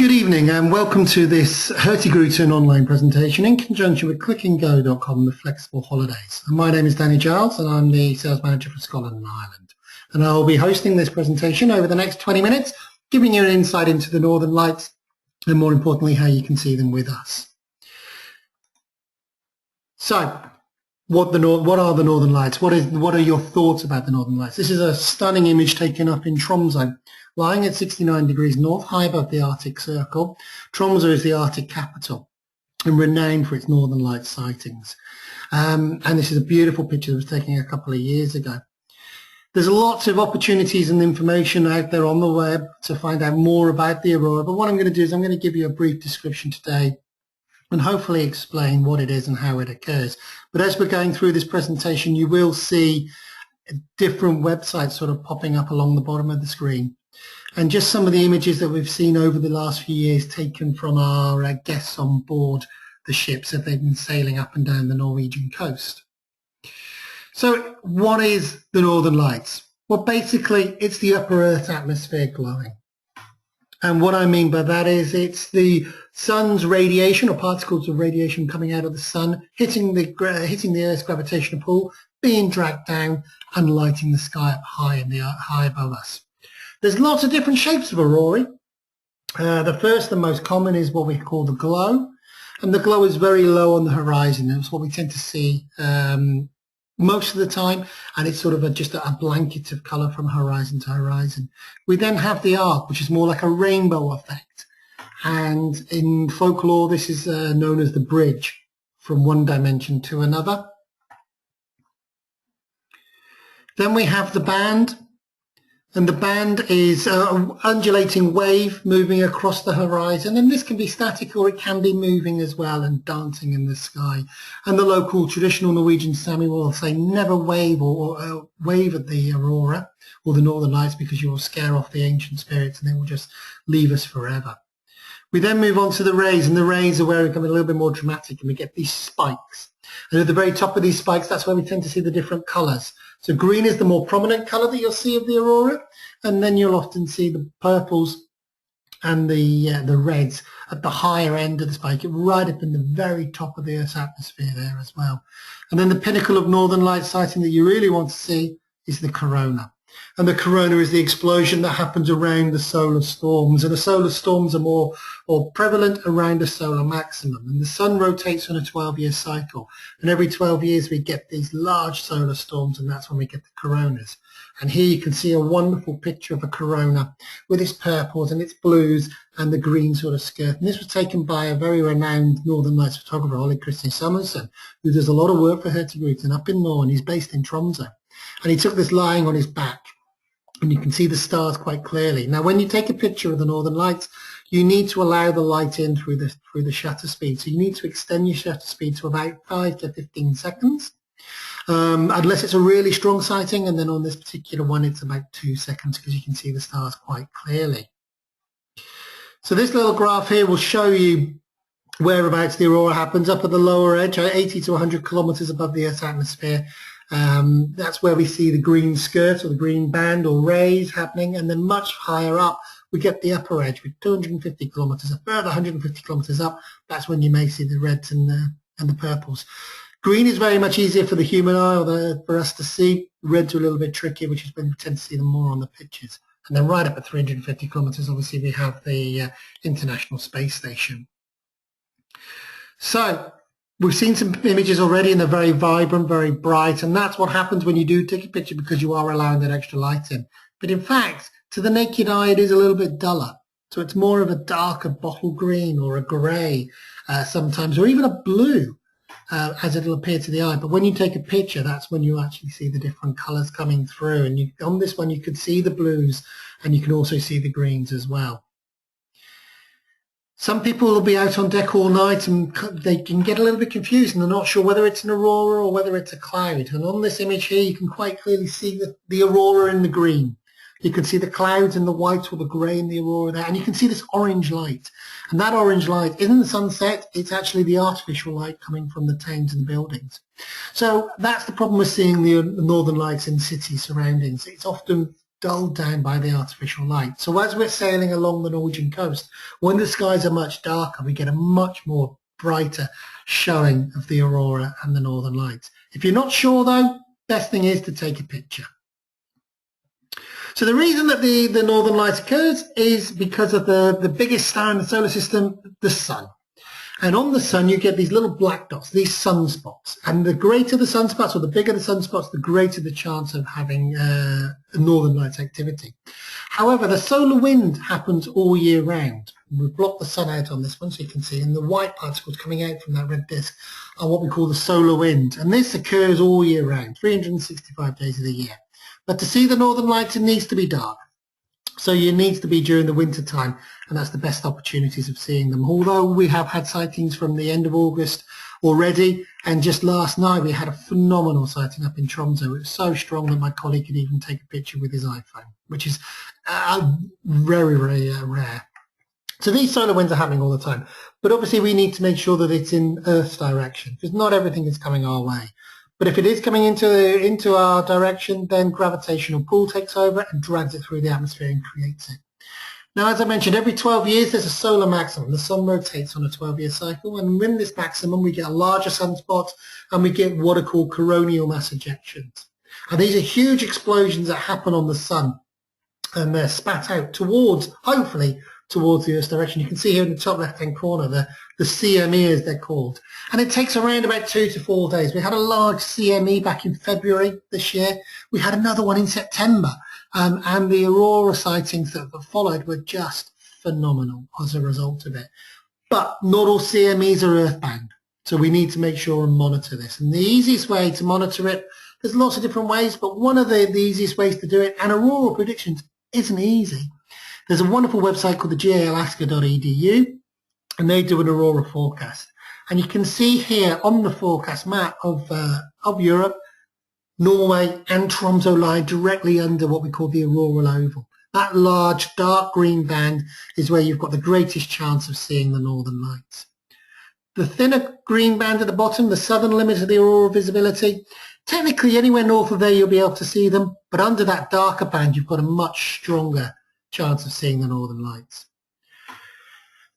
Good evening and welcome to this Hurtigruten online presentation in conjunction with ClickandGo.com, the flexible holidays. And my name is Danny Giles and I'm the sales manager for Scotland and Ireland. And I'll be hosting this presentation over the next 20 minutes, giving you an insight into the Northern Lights and more importantly how you can see them with us. So, what are the Northern Lights? What are your thoughts about the Northern Lights? This is a stunning image taken up in Tromsø, lying at 69 degrees north, high above the Arctic Circle. Tromsø is the Arctic capital and renowned for its Northern Lights sightings. And this is a beautiful picture that was taken a couple of years ago. There's lots of opportunities and information out there on the web to find out more about the Aurora, but what I'm going to do is I'm going to give you a brief description today and hopefully explain what it is and how it occurs. But as we're going through this presentation, you will see different websites sort of popping up along the bottom of the screen. And just some of the images that we've seen over the last few years taken from our guests on board the ships as they've been sailing up and down the Norwegian coast. So what is the Northern Lights? Well, basically, it's the upper Earth atmosphere glowing. And what I mean by that is it's the sun's radiation or particles of radiation coming out of the sun, hitting the Earth's gravitational pull, being dragged down and lighting the sky up high above us. There's lots of different shapes of aurorae. The first and most common is what we call the glow. And the glow is very low on the horizon. That's what we tend to see most of the time, and it's sort of just a blanket of colour from horizon to horizon. We then have the arc, which is more like a rainbow effect, and in folklore this is known as the bridge from one dimension to another. Then we have the band, and the band is an undulating wave moving across the horizon, and this can be static or it can be moving as well and dancing in the sky. And the local traditional Norwegian Sami will say never wave or wave at the Aurora or the Northern Lights because you will scare off the ancient spirits and they will just leave us forever. We then move on to the rays, and the rays are where we become a little bit more dramatic and we get these spikes. And at the very top of these spikes, that's where we tend to see the different colours. So green is the more prominent colour that you'll see of the Aurora, and then you'll often see the purples and the reds at the higher end of the spike, right up in the very top of the Earth's atmosphere there as well. And then the pinnacle of Northern Lights sighting that you really want to see is the corona. And the corona is the explosion that happens around the solar storms, and the solar storms are more prevalent around the solar maximum. And the sun rotates on a 12-year cycle, and every 12 years we get these large solar storms, and that's when we get the coronas. And here you can see a wonderful picture of a corona with its purples and its blues and the green sort of skirt. And this was taken by a very renowned Northern Lights photographer, Ole Christian Samuelson, who does a lot of work for Hurtigruten up in Norway, and he's based in Tromsø. And he took this lying on his back, and you can see the stars quite clearly. Now, when you take a picture of the Northern Lights, you need to allow the light in through the shutter speed. So you need to extend your shutter speed to about 5 to 15 seconds, unless it's a really strong sighting. And then on this particular one, it's about 2 seconds because you can see the stars quite clearly. So this little graph here will show you whereabouts the Aurora happens, up at the lower edge, 80 to 100 kilometers above the Earth's atmosphere. That's where we see the green skirt or the green band or rays happening, and then much higher up we get the upper edge with 250 kilometers, a further 150 kilometers up. That's when you may see the reds and the purples. Green is very much easier for the human eye or for us to see. Reds are a little bit trickier, which is when we tend to see them more on the pictures. And then right up at 350 kilometers, obviously we have the International Space Station. So we've seen some images already, and they're very vibrant, very bright, and that's what happens when you do take a picture because you are allowing that extra light in. But in fact, to the naked eye, it is a little bit duller. So it's more of a darker bottle green or a grey sometimes, or even a blue as it'll appear to the eye. But when you take a picture, that's when you actually see the different colours coming through. And on this one, you could see the blues, and you can also see the greens as well. Some people will be out on deck all night and they can get a little bit confused and they're not sure whether it's an aurora or whether it's a cloud. And on this image here, you can quite clearly see the aurora in the green. You can see the clouds in the white or the grey in the aurora there, and you can see this orange light. And that orange light isn't the sunset, it's actually the artificial light coming from the towns and the buildings. So that's the problem with seeing the Northern Lights in city surroundings. It's often dulled down by the artificial light. So as we're sailing along the Norwegian coast, when the skies are much darker, we get a much more brighter showing of the aurora and the northern lights. If you're not sure though, best thing is to take a picture. So the reason that the northern lights occurs is because of the biggest star in the solar system, the sun. And on the sun, you get these little black dots, these sunspots. And the greater the sunspots, or the bigger the sunspots, the greater the chance of having northern lights activity. However, the solar wind happens all year round. We've blocked the sun out on this one so you can see, and the white particles coming out from that red disk are what we call the solar wind. And this occurs all year round, 365 days of the year. But to see the northern lights, it needs to be dark. So it needs to be during the winter time, and that's the best opportunities of seeing them. Although we have had sightings from the end of August already, and just last night we had a phenomenal sighting up in Tromsø. It was so strong that my colleague could even take a picture with his iPhone, which is very, very rare. So these solar winds are happening all the time, but obviously we need to make sure that it's in Earth's direction, because not everything is coming our way. But if it is coming into our direction, then gravitational pull takes over and drags it through the atmosphere and creates it. Now, as I mentioned, every 12 years there's a solar maximum. The sun rotates on a 12-year cycle, and in this maximum we get a larger sunspot and we get what are called coronal mass ejections. And these are huge explosions that happen on the sun, and they're spat out towards, hopefully, towards the Earth's direction. You can see here in the top left-hand corner the CME, as they're called. And it takes around about 2 to 4 days. We had a large CME back in February this year. We had another one in September. And the aurora sightings that followed were just phenomenal as a result of it. But not all CMEs are earthbound. So we need to make sure and monitor this. And the easiest way to monitor it, there's lots of different ways, but one of the easiest ways to do it, and aurora predictions isn't easy. There's a wonderful website called the gaalaska.edu, and they do an aurora forecast. And you can see here on the forecast map of Europe, Norway and Tromsø lie directly under what we call the auroral oval. That large dark green band is where you've got the greatest chance of seeing the northern lights. The thinner green band at the bottom, the southern limit of the aurora visibility, technically anywhere north of there you'll be able to see them, but under that darker band you've got a much stronger chance of seeing the northern lights.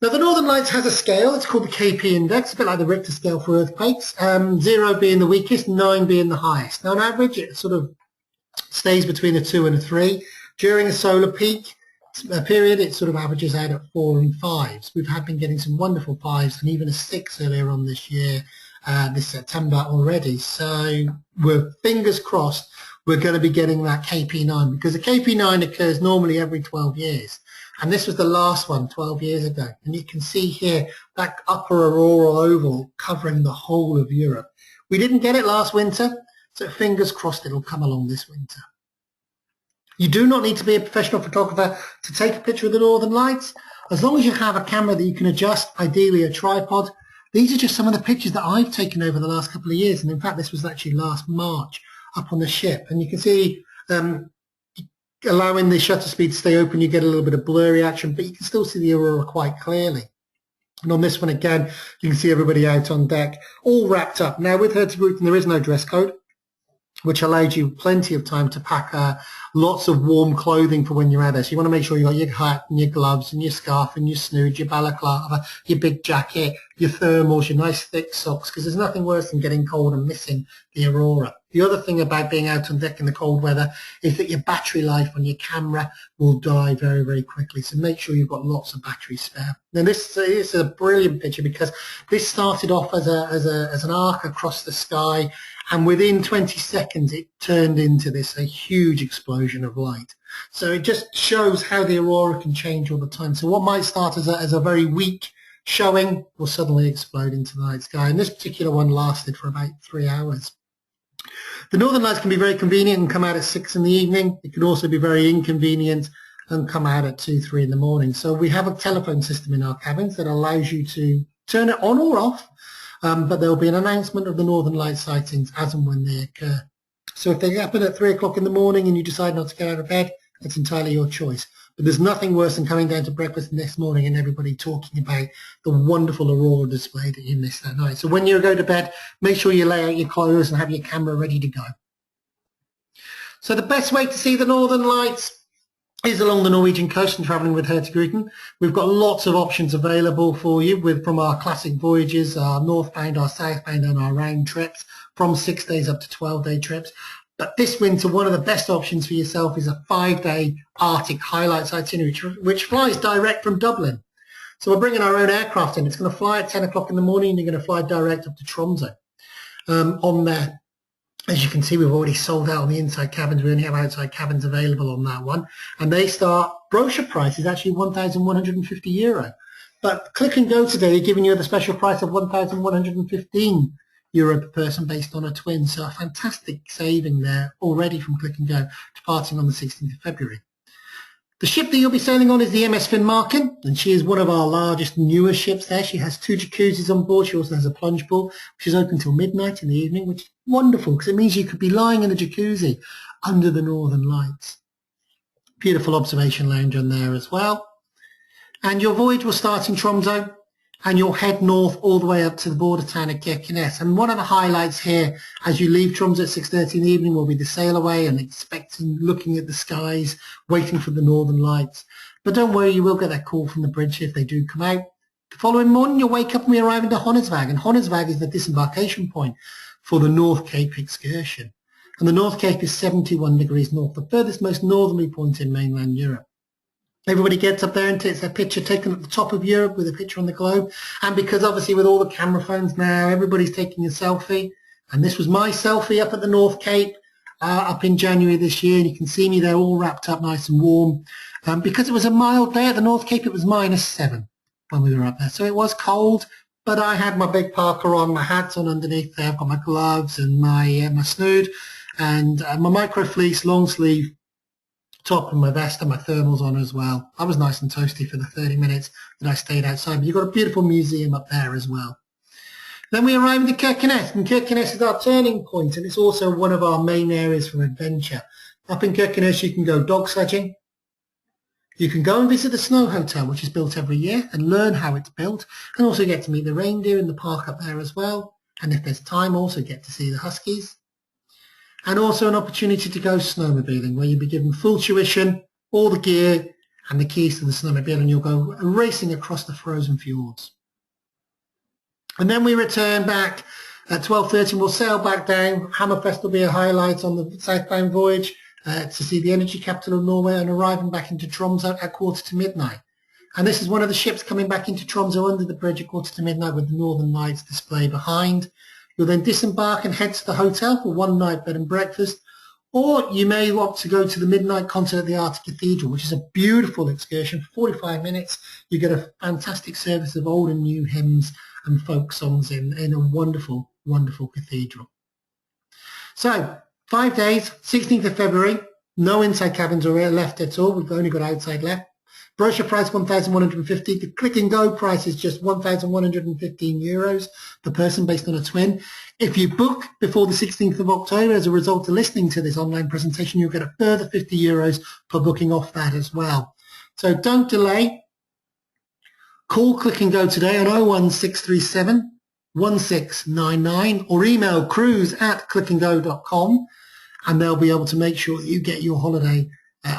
Now the northern lights has a scale, it's called the KP index, a bit like the Richter scale for earthquakes, 0 being the weakest, 9 being the highest. Now on average it sort of stays between a 2 and a 3. During a solar peak period it sort of averages out at 4 and 5s. We've been getting some wonderful 5s and even a 6 earlier on this year, this September already. So we're fingers crossed we're going to be getting that KP9, because the KP9 occurs normally every 12 years. And this was the last one 12 years ago. And you can see here that upper auroral oval covering the whole of Europe. We didn't get it last winter, so fingers crossed it'll come along this winter. You do not need to be a professional photographer to take a picture of the northern lights. As long as you have a camera that you can adjust, ideally a tripod. These are just some of the pictures that I've taken over the last couple of years. And in fact, this was actually last March up on the ship. And you can see allowing the shutter speed to stay open, you get a little bit of blurry action, but you can still see the aurora quite clearly. And on this one again, you can see everybody out on deck, all wrapped up. Now with Hurtigruten, there is no dress code, which allows you plenty of time to pack lots of warm clothing for when you're out there. So you want to make sure you've got your hat and your gloves and your scarf and your snood, your balaclava, your big jacket, your thermals, your nice thick socks, because there's nothing worse than getting cold and missing the aurora. The other thing about being out on deck in the cold weather is that your battery life on your camera will die very, very quickly. So make sure you've got lots of battery spare. Now this is a brilliant picture because this started off as an arc across the sky, and within 20 seconds it turned into a huge explosion of light. So it just shows how the aurora can change all the time. So what might start as a very weak showing will suddenly explode into the night sky. And this particular one lasted for about 3 hours. The northern lights can be very convenient and come out at 6 in the evening. It can also be very inconvenient and come out at 2, 3 in the morning. So we have a telephone system in our cabins that allows you to turn it on or off, but there will be an announcement of the northern light sightings as and when they occur. So if they happen at 3 o'clock in the morning and you decide not to get out of bed, it's entirely your choice. But there's nothing worse than coming down to breakfast the next morning and everybody talking about the wonderful aurora display that you missed that night. So when you go to bed, make sure you lay out your clothes and have your camera ready to go. So the best way to see the northern lights, is along the Norwegian coast and travelling with Hurtigruten. We've got lots of options available for you from our classic voyages, our northbound, our southbound and our round trips, from 6 days up to 12-day trips. But this winter, one of the best options for yourself is a 5-day Arctic highlights itinerary, which flies direct from Dublin. So we're bringing our own aircraft in. It's going to fly at 10 o'clock in the morning and you're going to fly direct up to Tromsø. On there, as you can see, we've already sold out on the inside cabins. We only have outside cabins available on that one. And they start, brochure price is actually €1,150. But Click&Go today are giving you the special price of €1,115 per person based on a twin. So a fantastic saving there already from Click&Go, departing on the 16th of February. The ship that you'll be sailing on is the MS Finnmarken, and she is one of our largest, newer ships there. She has 2 jacuzzis on board. She also has a plunge pool, which is open till midnight in the evening, which is wonderful because it means you could be lying in a jacuzzi under the northern lights. Beautiful observation lounge on there as well. And your voyage will start in Tromsø, and you'll head north all the way up to the border town of Kirkenes. And one of the highlights here, as you leave Tromsø at 6:30 in the evening, will be the sail away and looking at the skies, waiting for the northern lights. But don't worry, you will get that call from the bridge if they do come out. The following morning, you'll wake up and we arrive into Honnesvag. And Honnesvag is the disembarkation point for the North Cape excursion. And the North Cape is 71 degrees north, the furthest most northerly point in mainland Europe. Everybody gets up there and takes their picture taken at the top of Europe with a picture on the globe. And because obviously with all the camera phones now, everybody's taking a selfie. And this was my selfie up at the North Cape up in January this year. And you can see me there all wrapped up nice and warm. Because it was a mild day at the North Cape, it was -7 when we were up there. So it was cold, but I had my big parka on, my hat's on underneath there. I've got my gloves and my snood and my micro fleece long sleeve top and my vest and my thermals on as well. I was nice and toasty for the 30 minutes that I stayed outside. But you've got a beautiful museum up there as well. Then we arrive into Kirkenes, and Kirkenes is our turning point, and it's also one of our main areas for adventure. Up in Kirkenes, you can go dog sledging. You can go and visit the Snow Hotel, which is built every year, and learn how it's built, and also get to meet the reindeer in the park up there as well. And if there's time, also get to see the huskies. And also an opportunity to go snowmobiling, where you'll be given full tuition, all the gear, and the keys to the snowmobile, and you'll go racing across the frozen fjords. And then we return back at 12:30, and we'll sail back down. Hammerfest will be a highlight on the southbound voyage to see the energy capital of Norway, and arriving back into Tromsø at midnight. And this is one of the ships coming back into Tromsø under the bridge at midnight with the Northern Lights display behind. You'll then disembark and head to the hotel for one night bed and breakfast, or you may opt to go to the midnight concert at the Arctic Cathedral, which is a beautiful excursion for 45 minutes. You get a fantastic service of old and new hymns and folk songs in a wonderful, wonderful cathedral. So 5 days, 16th of February, no inside cabins are left at all. We've only got outside left. Brochure price €1,150. The Click&Go price is just €1,115 per person based on a twin. If you book before the 16th of October as a result of listening to this online presentation, you'll get a further €50 per booking off that as well. So don't delay. Call Click&Go today on 01637 1699 or email cruise@clickandgo.com, and they'll be able to make sure that you get your holiday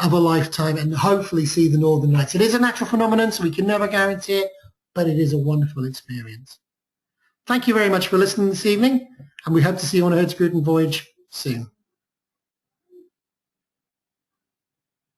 of a lifetime and hopefully see the Northern Lights. It is a natural phenomenon, so we can never guarantee it, but it is a wonderful experience. Thank you very much for listening this evening, and we hope to see you on a Hurtigruten voyage soon.